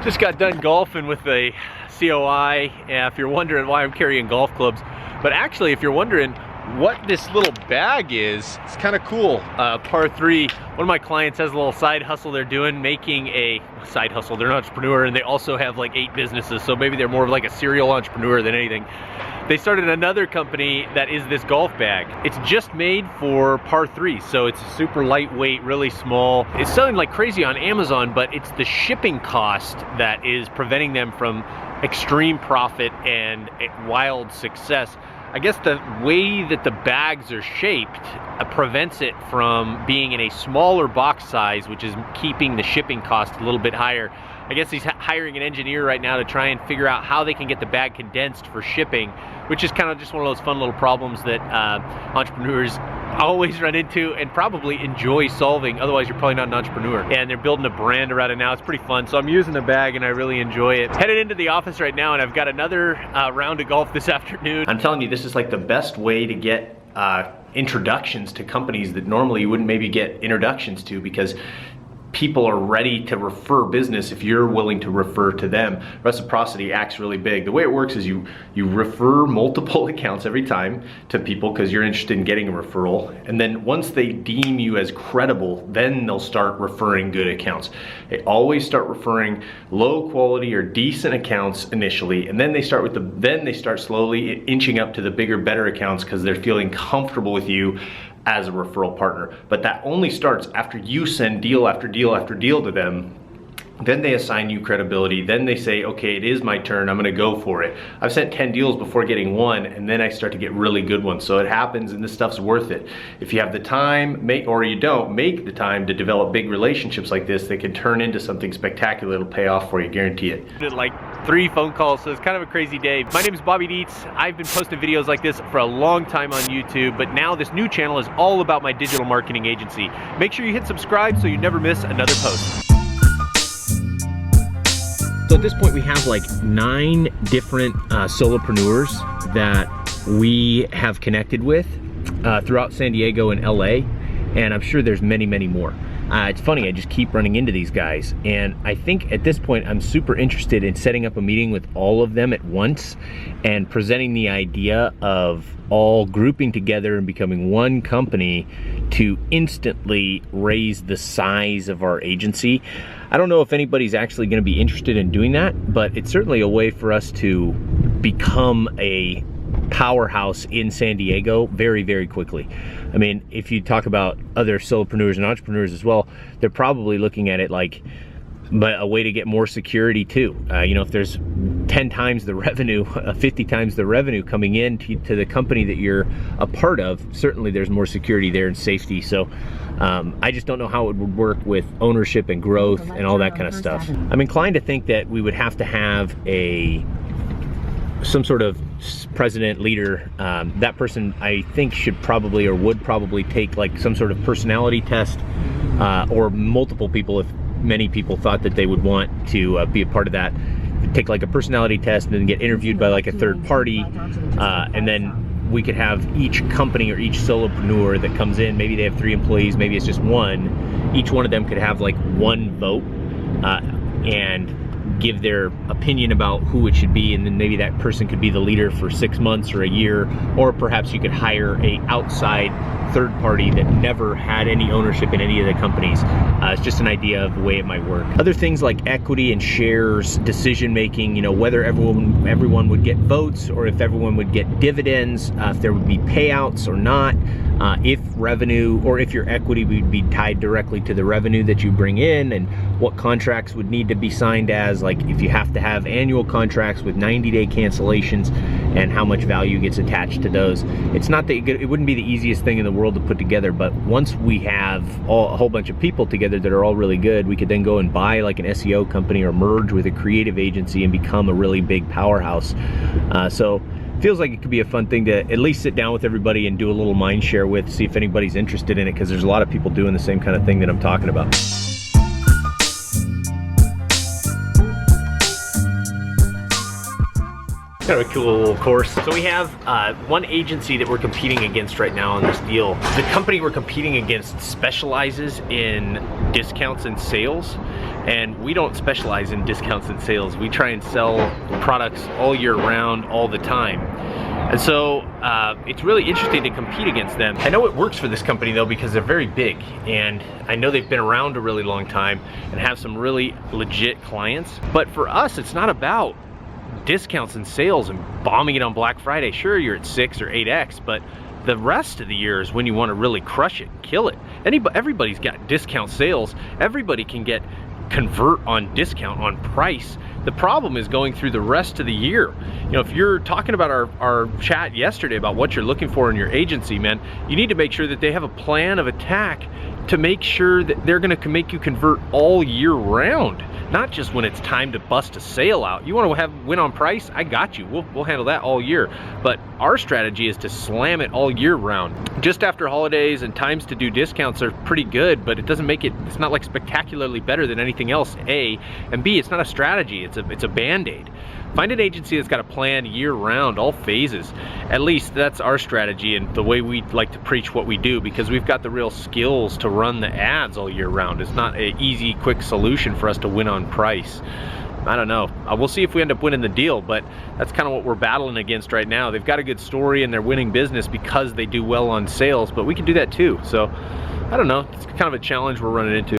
Just got done golfing with a COI. If you're wondering why I'm carrying golf clubs, but actually if you're wondering what this little bag is, it's kind of cool. Par 3, one of my clients has a little side hustle they're doing, making a side hustle. They're an entrepreneur and they also have like 8 businesses, so maybe they're more of like a serial entrepreneur than anything. They started another company that is this golf bag. It's just made for par 3, so it's super lightweight, really small. It's selling like crazy on Amazon, but it's the shipping cost that is preventing them from extreme profit and wild success. I guess the way that the bags are shaped prevents it from being in a smaller box size, which is keeping the shipping cost a little bit higher. I guess he's hiring an engineer right now to try and figure out how they can get the bag condensed for shipping, which is kind of just one of those fun little problems that entrepreneurs always run into and probably enjoy solving. Otherwise, you're probably not an entrepreneur. And they're building a brand around it now. It's pretty fun. So I'm using the bag and I really enjoy it. Headed into the office right now and I've got another round of golf this afternoon. I'm telling you, this is like the best way to get introductions to companies that normally you wouldn't maybe get introductions to, because people are ready to refer business if you're willing to refer to them. Reciprocity acts really big. The way it works is you refer multiple accounts every time to people because you're interested in getting a referral, and then once they deem you as credible, then they'll start referring good accounts. They always start referring low quality or decent accounts initially, and then they start slowly inching up to the bigger, better accounts because they're feeling comfortable with you as a referral partner. But that only starts after you send deal after deal after deal to them. Then they assign you credibility. Then they say, okay, it is my turn, I'm gonna go for it. I've sent 10 deals before getting one, and then I start to get really good ones. So it happens, and this stuff's worth it. If you have the time, or you don't, make the time to develop big relationships like this that can turn into something spectacular. It'll pay off for you, guarantee it. Did like 3 phone calls, so it's kind of a crazy day. My name is Bobby Dietz. I've been posting videos like this for a long time on YouTube, but now this new channel is all about my digital marketing agency. Make sure you hit subscribe so you never miss another post. So at this point we have like 9 different solopreneurs that we have connected with throughout San Diego and LA, and I'm sure there's many, many more. It's funny, I just keep running into these guys, and I think at this point I'm super interested in setting up a meeting with all of them at once and presenting the idea of all grouping together and becoming one company to instantly raise the size of our agency. I don't know if anybody's actually going to be interested in doing that, but it's certainly a way for us to become a powerhouse in San Diego very, very quickly. I mean, if you talk about other solopreneurs and entrepreneurs as well, they're probably looking at it like a way to get more security too. You know, if there's 10 times the revenue, 50 times the revenue coming in to the company that you're a part of, certainly there's more security there and safety. So I just don't know how it would work with ownership and growth and all that kind of stuff. I'm inclined to think that we would have to have some sort of president, leader. That person I think should probably, or would probably, take like some sort of personality test, or multiple people if many people thought that they would want to be a part of that. Take like a personality test and then get interviewed by like a third party, and then we could have each company or each solopreneur that comes in, maybe they have 3 employees, maybe it's just 1, each one of them could have like 1 vote and give their opinion about who it should be, and then maybe that person could be the leader for 6 months or a year, or perhaps you could hire a outside third party that never had any ownership in any of the companies. It's just an idea of the way it might work. Other things like equity and shares, decision making, you know, whether everyone would get votes or if everyone would get dividends, if there would be payouts or not, if revenue or if your equity would be tied directly to the revenue that you bring in, and what contracts would need to be signed as, like if you have to have annual contracts with 90-day cancellations and how much value gets attached to those. It's not that it wouldn't be the easiest thing in the world to put together, but once we have a whole bunch of people together that are all really good, we could then go and buy like an SEO company or merge with a creative agency and become a really big powerhouse. So feels like it could be a fun thing to at least sit down with everybody and do a little mind share with, see if anybody's interested in it, because there's a lot of people doing the same kind of thing that I'm talking about. Kind of a cool little course. So we have one agency that we're competing against right now on this deal. The company we're competing against specializes in discounts and sales, And we don't specialize in discounts and sales. We try and sell products all year round, all the time. And so it's really interesting to compete against them. I know it works for this company though, because they're very big, and I know they've been around a really long time and have some really legit clients. But for us, it's not about discounts and sales and bombing it on Black Friday. Sure, you're at 6 or 8x, but the rest of the year is when you want to really crush it, kill it. Everybody's got discount sales. Everybody can convert on discount, on price. The problem is going through the rest of the year. You know, if you're talking about our chat yesterday about what you're looking for in your agency, man, you need to make sure that they have a plan of attack to make sure that they're gonna make you convert all year round, not just when it's time to bust a sale out. You wanna win on price? I got you, we'll handle that all year. But our strategy is to slam it all year round. Just after holidays and times to do discounts are pretty good, but it doesn't make it's not like spectacularly better than anything else, A, and B, it's not a strategy, it's a band-aid. Find an agency that's got a plan year round, all phases. At least that's our strategy and the way we like to preach what we do, because we've got the real skills to run the ads all year round. It's not an easy, quick solution for us to win on price. I don't know. We'll see if we end up winning the deal, but that's kind of what we're battling against right now. They've got a good story and they're winning business because they do well on sales, but we can do that too. So I don't know. It's kind of a challenge we're running into.